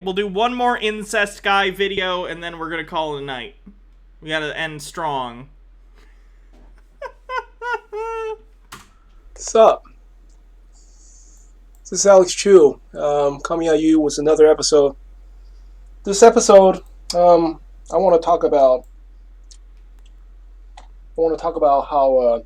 We'll do one more incest guy video, and then we're gonna call it a night. We gotta end strong. What's up? This is Alex Chu, coming at you with another episode. This episode, I want to talk about how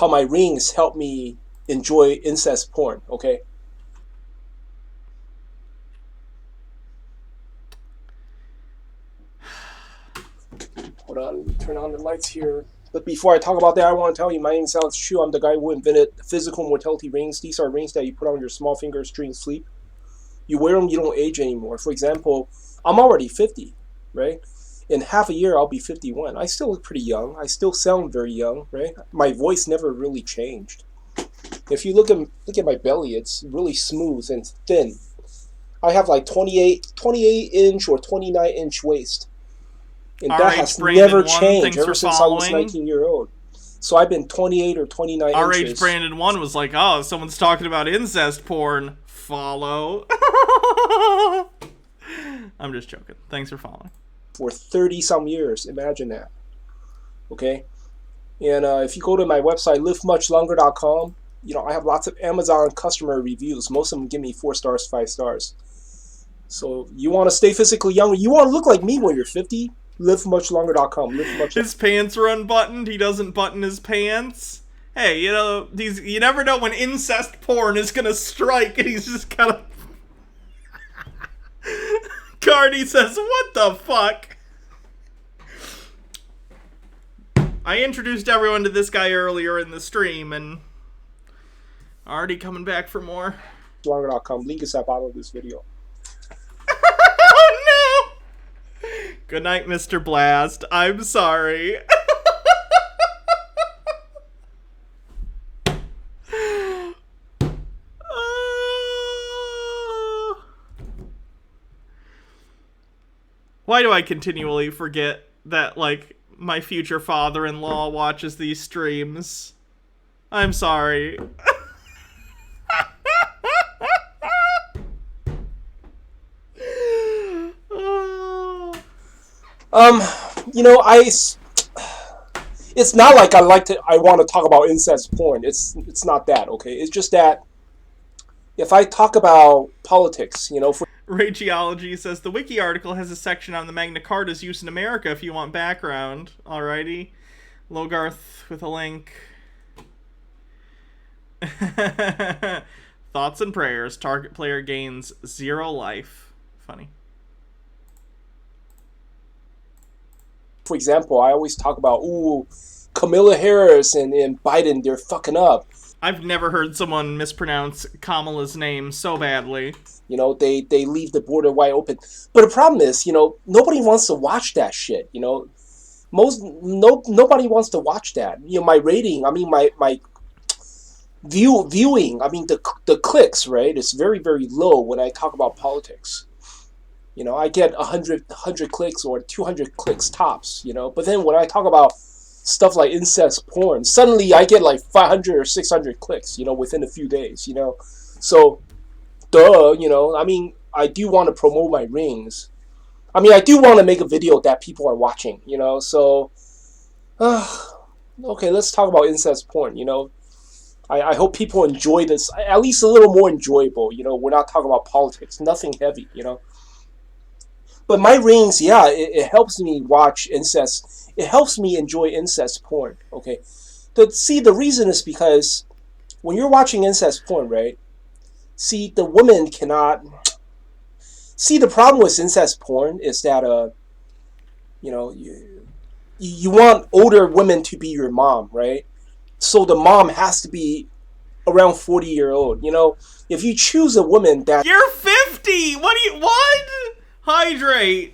my rings help me enjoy incest porn. Okay. Hold on, let me turn on the lights here. But before I talk about that, I want to tell you, my name is Alex Chu. I'm the guy who invented physical mortality rings. These are rings that you put on your small fingers during sleep. You wear them, you don't age anymore. For example, I'm already 50, right? In half a year, I'll be 51. I still look pretty young. I still sound very young, right? My voice never really changed. If you look at my belly, it's really smooth and thin. I have like 28 inch or 29 inch waist. And that has never changed ever since I was 19-year-old. So I've been 28 or 29 inches. RH Brandon 1 was like, oh, someone's talking about incest porn. Follow. I'm just joking. Thanks for following. For 30-some years. Imagine that. Okay? And if you go to my website, livemuchlonger.com, I have lots of Amazon customer reviews. Most of them give me 4 stars, 5 stars. So you want to stay physically young? You want to look like me when you're 50? livemuchlonger.com. His pants are unbuttoned. He doesn't button his pants. Hey, you never know when incest porn is gonna strike, and he's just kind of. Cardi says, "What the fuck?" I introduced everyone to this guy earlier in the stream, and already coming back for more. Longer.com. Link is at bottom of this video. Oh no! Good night, Mr. Blast. I'm sorry. Why do I continually forget that, like, my future father-in-law watches these streams? I'm sorry. It's not like I want to talk about incest porn. It's not that, okay? It's just that if I talk about politics, for Rageology says, the wiki article has a section on the Magna Carta's use in America if you want background. Alrighty. Logarth with a link. Thoughts and prayers. Target player gains 0 life. Funny. For example, I always talk about, Kamala Harris and Biden, they're fucking up. I've never heard someone mispronounce Kamala's name so badly. They leave the border wide open. But the problem is, nobody wants to watch that shit, Nobody wants to watch that. My rating, my viewing, the clicks, right? It's very, very low when I talk about politics. I get 100 clicks or 200 clicks tops, But then when I talk about stuff like incest porn, suddenly I get like 500 or 600 clicks, within a few days, So, I do want to promote my rings. I do want to make a video that people are watching, So, okay, let's talk about incest porn, I hope people enjoy this, at least a little more enjoyable, We're not talking about politics, nothing heavy, But my rings, yeah, it helps me watch incest. It helps me enjoy incest porn, okay? The reason is because when you're watching incest porn, right? See, the woman cannot... See, the problem with incest porn is that, you want older women to be your mom, right? So the mom has to be around 40-year-old, If you choose a woman that... You're 50! What? Hydrate!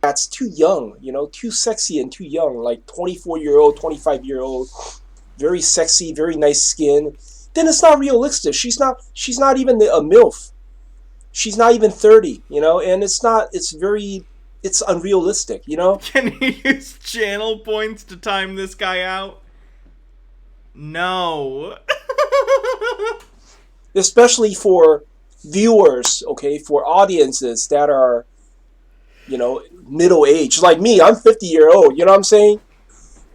That's too young, too sexy and too young, like 24-year-old, 25-year-old, very sexy, very nice skin, then it's not realistic. She's not even a MILF. She's not even 30, and it's it's unrealistic, you know? Can he use channel points to time this guy out? No. Especially for viewers, okay, for audiences that are, you know, middle aged. Like me, I'm 50-year-old, you know what I'm saying?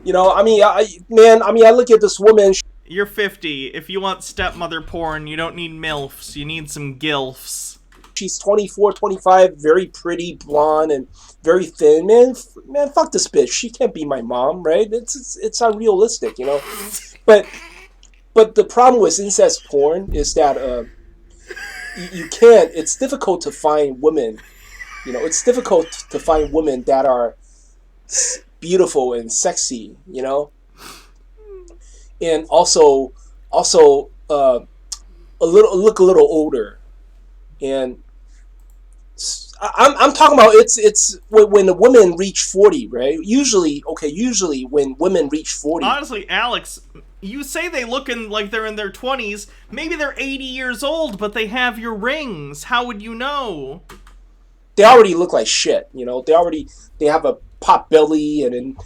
You know, I mean, I look at this woman. You're 50. If you want stepmother porn, you don't need MILFs. You need some GILFs. She's 24, 25, very pretty, blonde, and very thin. Man, fuck this bitch. She can't be my mom, right? It's unrealistic, you know? But the problem with incest porn is that you can't. It's difficult to find women. You know, it's difficult to find women that are beautiful and sexy. You know, and also look a little older. And I'm talking about it's when the women reach 40, right? Usually when women reach 40. Honestly, Alex, you say they look like they're in their 20s. Maybe they're 80 years old, but they have your rings. How would you know? They already look like shit, you know. They have a pot belly, and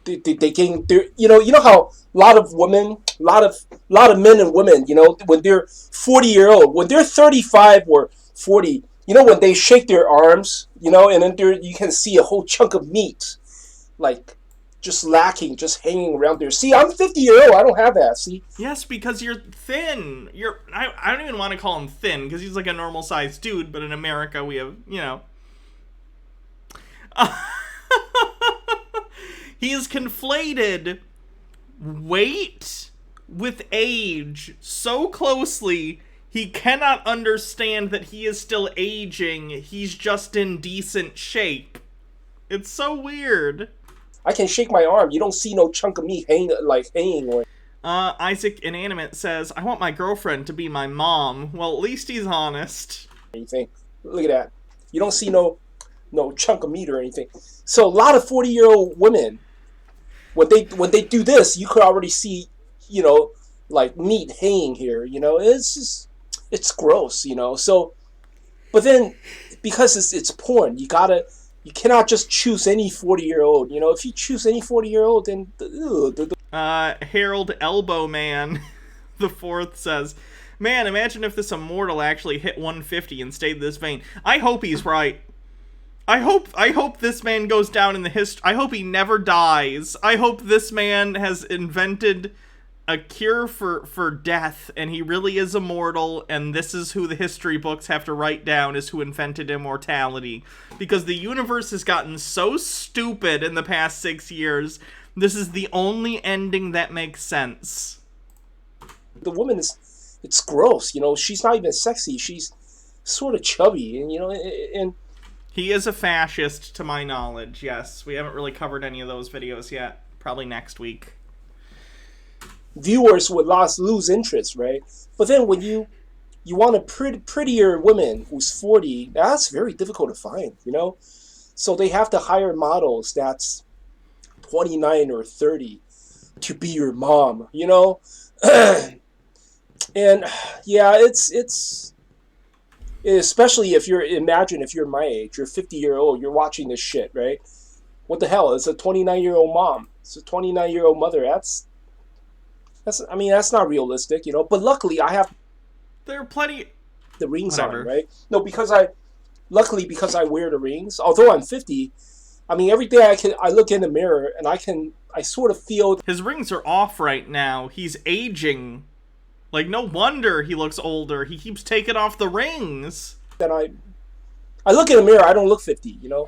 then they gain. You know how a lot of men and women, you know, when they're 40-year-old, when they're 35 or 40, you know, when they shake their arms, you know, and then you can see a whole chunk of meat, like just lacking, just hanging around there. See, I'm 50-year-old. I don't have that. See. Yes, because you're thin. I don't even want to call him thin because he's like a normal sized dude. But in America, we have, you know. He has conflated weight with age so closely, he cannot understand that he is still aging. He's just in decent shape. It's so weird. I can shake my arm. You don't see no chunk of meat hanging. Isaac Inanimate says, I want my girlfriend to be my mom. Well, at least he's honest. Anything. Look at that. You don't see no chunk of meat or anything. So a lot of 40-year-old women, when they do this, you could already see, you know, like meat hanging here. You know, it's gross. You know. So, but then because it's porn, you cannot just choose any 40-year-old. You know, if you choose any 40-year-old, then Harold Elbow Man, the fourth says, man, imagine if this immortal actually hit 150 and stayed this vain. I hope he's right. I hope this man goes down in the history. I hope he never dies. I hope this man has invented a cure for death, and he really is immortal, and this is who the history books have to write down as who invented immortality. Because the universe has gotten so stupid in the past 6 years, this is the only ending that makes sense. The woman it's gross, you know, she's not even sexy, she's sort of chubby, and, you know, and... He is a fascist, to my knowledge, yes. We haven't really covered any of those videos yet. Probably next week. Viewers would lose interest, right? But then when you want a prettier woman who's 40, that's very difficult to find, you know? So they have to hire models that's 29 or 30 to be your mom, you know? And yeah, it's especially if imagine if you're my age, you're 50-year-old, you're watching this shit, right? What the hell? It's a 29-year-old mom. It's a 29-year-old mother. That's not realistic, you know. But luckily, I have. There are plenty. The rings on, right? No, because I wear the rings. Although I'm 50, I mean, every day I look in the mirror and I sort of feel his rings are off right now. He's aging. Like, no wonder he looks older. He keeps taking off the rings. That I look in the mirror, I don't look 50, you know?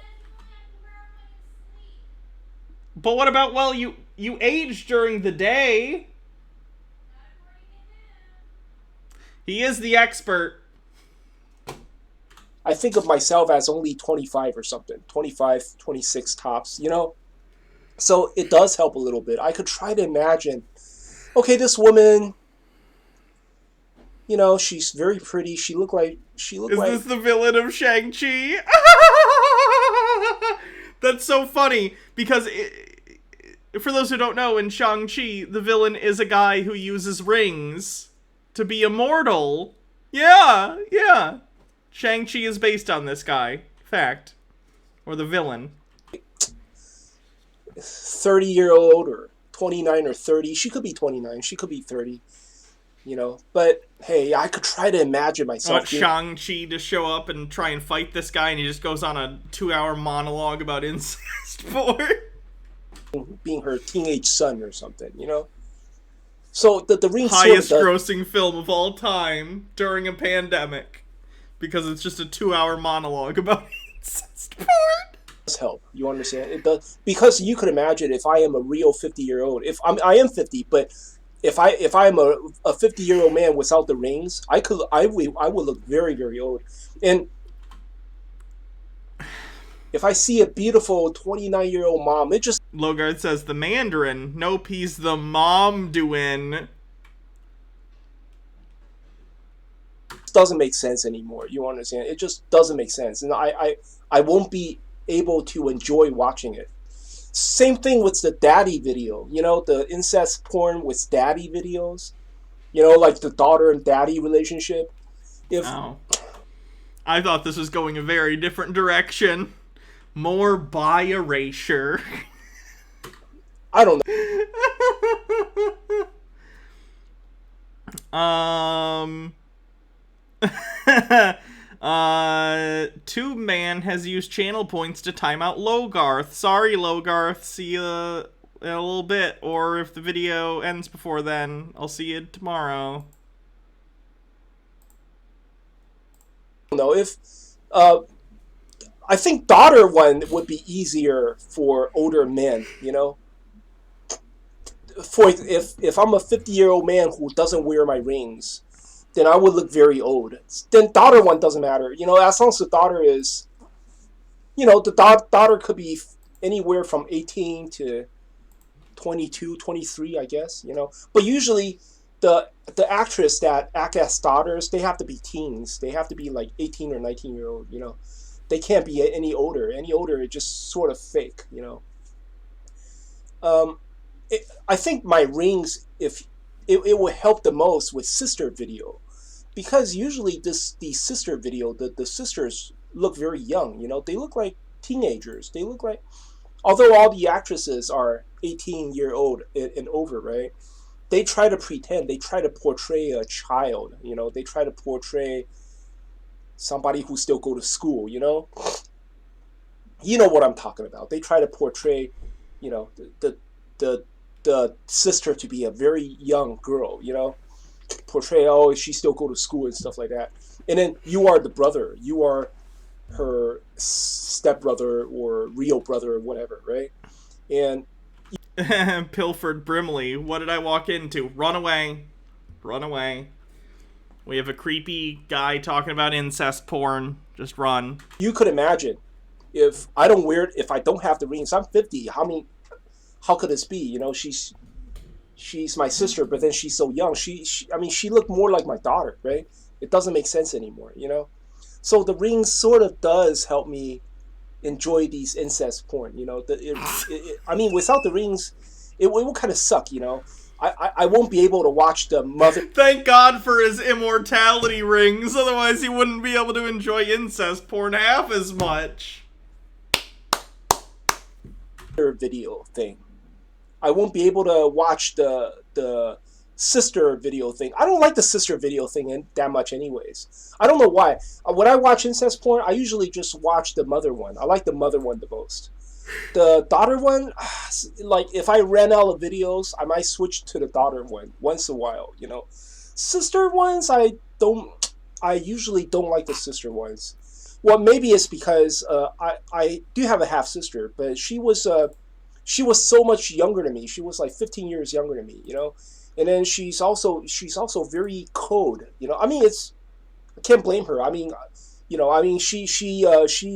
But what about, well, you age during the day? He is the expert. I think of myself as only 25 or something. 25, 26 tops, you know? So it does help a little bit. I could try to imagine, okay, this woman... You know, she's very pretty. She looked like... Is this the villain of Shang-Chi? That's so funny, because for those who don't know, in Shang-Chi, the villain is a guy who uses rings to be immortal. Yeah. Shang-Chi is based on this guy. Fact. Or the villain. 30-year-old or 29 or 30. She could be 29. She could be 30. You know, but hey, I could try to imagine I want myself Shang-Chi to show up and try and fight this guy, and he just goes on a 2-hour monologue about incest porn. being her teenage son or something, you know? So the ring Highest sort of grossing film of all time during a pandemic. Because it's just a 2-hour monologue about incest porn. does help. You understand? It does, because you could imagine if I am a real 50-year-old. If I am 50, but if I am a 50-year-old man without the rings, I would look very, very old. And if I see a beautiful 29-year-old mom, it just Logard says the Mandarin. Nope, he's the mom doing. doesn't make sense anymore. You understand? It just doesn't make sense, and I won't be able to enjoy watching it. Same thing with the daddy video. You know, the incest porn with daddy videos. You know, like the daughter and daddy relationship. If Oh. I thought this was going a very different direction. More bi erasure. I don't know. Tube Man has used channel points to time out Logarth. Sorry, Logarth. See you in a little bit. Or if the video ends before then, I'll see you tomorrow. know if I think daughter one would be easier for older men, you know. For if I'm a 50-year-old man who doesn't wear my rings, then I would look very old. Then daughter one doesn't matter, you know, as long as the daughter is, you know, the daughter could be anywhere from 18 to 22, 23, I guess, you know. But usually the actress that act as daughters, they have to be teens. They have to be like 18 or 19-year-old, you know. They can't be any older. Any older is just sort of fake, you know. I think my rings, if it will help the most with sister video, because usually these sister video, the sisters look very young, you know. They look like teenagers. They look like, although all the actresses are 18-year-old and over, right? They try to pretend, they try to portray a child, you know. They try to portray somebody who still go to school, you know. You know what I'm talking about. They try to portray, you know, the sister to be a very young girl, you know. Portray, oh, she still go to school and stuff like that. And then you are the brother. You are her stepbrother or real brother or whatever, right? And Pilfered Brimley, what did I walk into? Run away. Run away. We have a creepy guy talking about incest porn. Just run. You could imagine if I don't wear it, if I don't have the rings. I'm 50. How could this be? You know, she's my sister, but then she's so young. I mean, she looked more like my daughter, right? It doesn't make sense anymore, you know? So the rings sort of does help me enjoy these incest porn, you know. I mean, without the rings, it will kind of suck, you know. I won't be able to watch the mother. Thank God for his immortality rings, otherwise he wouldn't be able to enjoy incest porn half as much. Video thing. I won't be able to watch the sister video thing. I don't like the sister video thing that much anyways. I don't know why. When I watch incest porn, I usually just watch the mother one. I like the mother one the most. The daughter one, like if I ran out of videos, I might switch to the daughter one once in a while, you know. Sister ones, I usually don't like the sister ones. Well, maybe it's because I do have a half sister, but she was so much younger than me. She was like 15 years younger than me, you know. And then she's also very cold, you know. I mean, I can't blame her. I mean, you know, I mean, she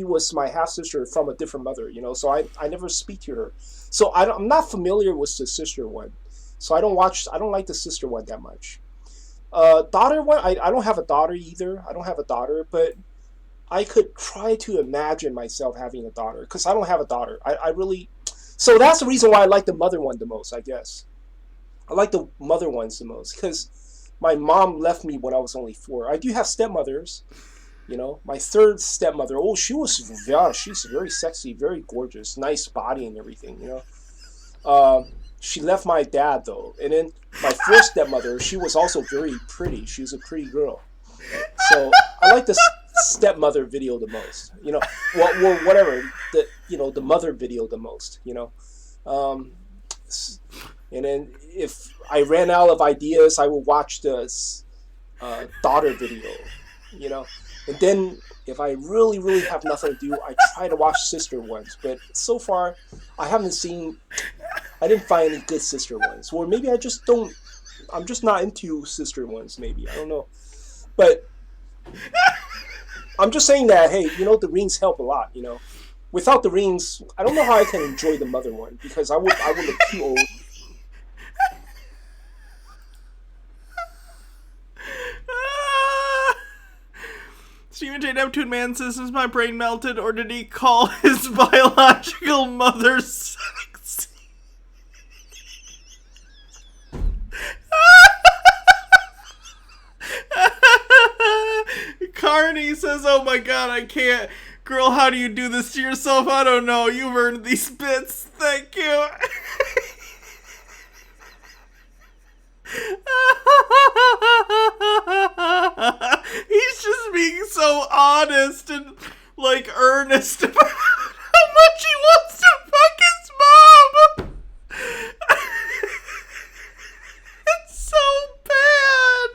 was my half sister from a different mother, you know. So I never speak to her, so I'm not familiar with the sister one. So I don't like the sister one that much. Daughter one, I don't have a daughter either. I don't have a daughter, but I could try to imagine myself having a daughter, because I don't have a daughter. I really, so that's the reason why I like the mother one the most, I guess. I like the mother ones the most because my mom left me when I was only 4. I do have stepmothers, You know, my third stepmother. Oh, she's very sexy, very gorgeous, nice body and everything. You know, she left my dad though, and then my fourth stepmother. She was also very pretty. She was a pretty girl. So I like the stepmother video the most. You know, well, whatever the mother video the most. You know, um, and then if I ran out of ideas, I would watch the daughter video. You know, and then if I really really have nothing to do, I try to watch sister ones. But so far, I haven't seen. I didn't find any good sister ones, or maybe I just don't. I'm just not into sister ones. Maybe I don't know, but I'm just saying that, hey, you know, the rings help a lot, you know. Without the rings, I don't know how I can enjoy the mother one because I would look too old. Stephen J. Neptune Man says, "Is my brain melted, or did he call his biological mother sexy?" Carney says, "Oh my god, I can't. Girl, how do you do this to yourself? I don't know. You've earned these bits. Thank you." He's just being so honest and, like, earnest about how much he wants to fuck his mom. It's so bad.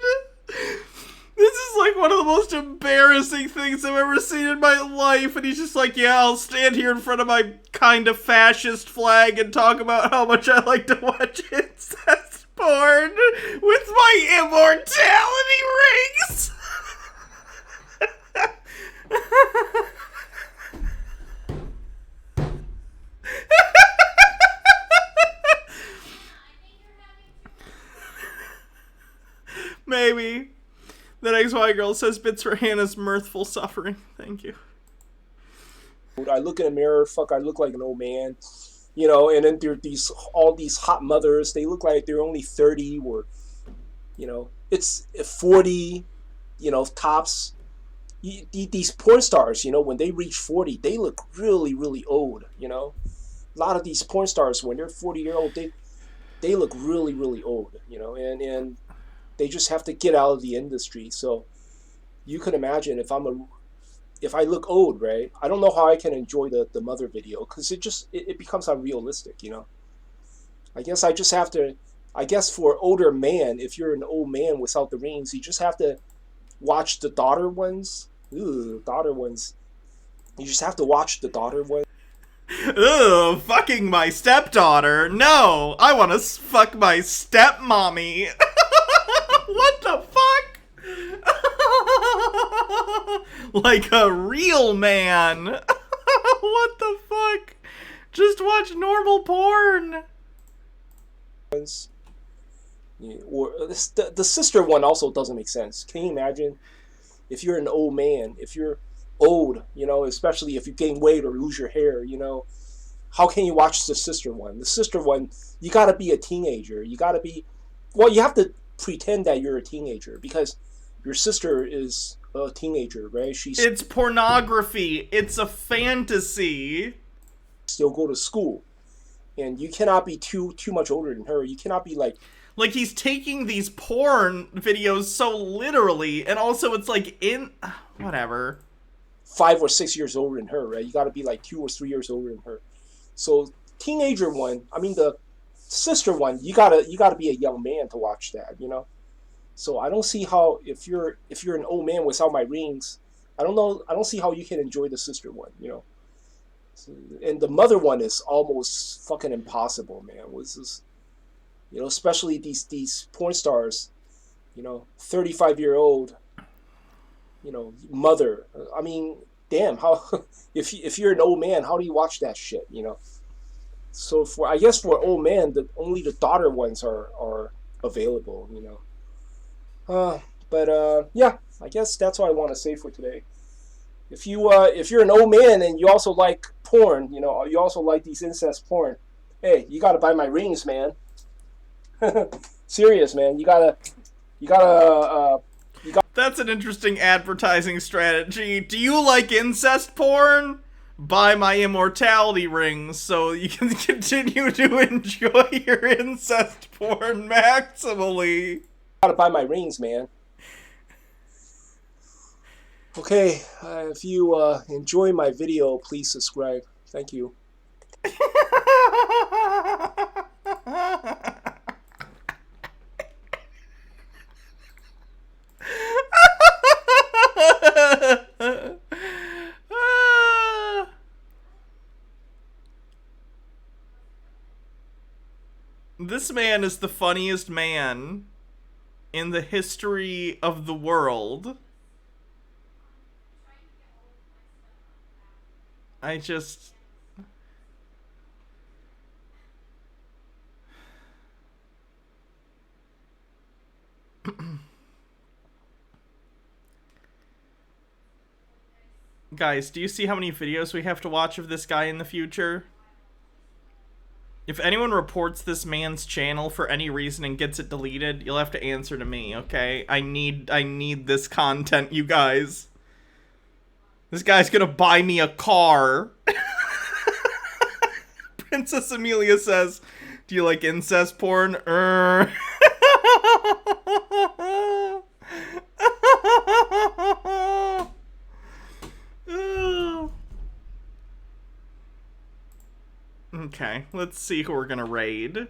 This is like one of the most embarrassing things I've ever seen in my life, and he's just like, yeah, I'll stand here in front of my kind of fascist flag and talk about how much I like to watch incest porn with my immortality rings. Maybe. The next white girl says, "Bits for Hannah's mirthful suffering." Thank you. I look in the mirror, fuck, I look like an old man, you know, and then there are all these hot mothers. They look like they're only 30 or, you know, it's 40, you know, tops. These porn stars, you know, when they reach 40, they look really, really old, you know. A lot of these porn stars, when they're 40-year-old, they look really, really old, you know, and they just have to get out of the industry. So you can imagine if I look old, right? I don't know how I can enjoy the mother video because it becomes unrealistic, you know. I guess I just have to. I guess for older man, if you're an old man without the rings, you just have to watch the daughter ones. Ooh, daughter ones. You just have to watch the daughter ones. Ugh, fucking my stepdaughter. No, I want to fuck my stepmommy. What the fuck? Like a real man. What the fuck? Just watch normal porn. Yeah, or the sister one also doesn't make sense. Can you imagine if you're an old man, if you're old, you know, especially if you gain weight or lose your hair, you know, how can you watch the sister one? The sister one, you gotta be a teenager. You gotta be, well, you have to pretend that you're a teenager because your sister is a teenager, right? It's pornography. It's a fantasy. Still go to school, and you cannot be too much older than her. You cannot be like he's taking these porn videos so literally, and also it's like in whatever 5 or 6 years older than her, right? You got to be like 2 or 3 years older than her. So teenager one, I mean the sister one, you gotta be a young man to watch that, you know. So I don't see how if you're an old man without my rings, I don't see how you can enjoy the sister one, you know. So, and the mother one is almost fucking impossible, man. Was this, you know, especially these porn stars, you know, 35-year-old, you know, mother. I mean, damn, how if you're an old man, how do you watch that shit, you know? So I guess for old man, only the daughter ones are available, you know. But yeah, I guess that's all I want to say for today. If you're an old man and you also like porn, you know, you also like these incest porn, hey, you gotta buy my rings, man. Serious, man. You gotta That's an interesting advertising strategy. Do you like incest porn? Buy my immortality rings so you can continue to enjoy your incest porn maximally. Gotta buy my rings, man. Okay, if you enjoy my video, please subscribe. Thank you. This man is the funniest man in the history of the world. I just... Guys, do you see how many videos we have to watch of this guy in the future? If anyone reports this man's channel for any reason and gets it deleted, you'll have to answer to me, okay? I need this content, you guys. This guy's gonna buy me a car. Princess Amelia says, do you like incest porn? Okay, let's see who we're gonna raid.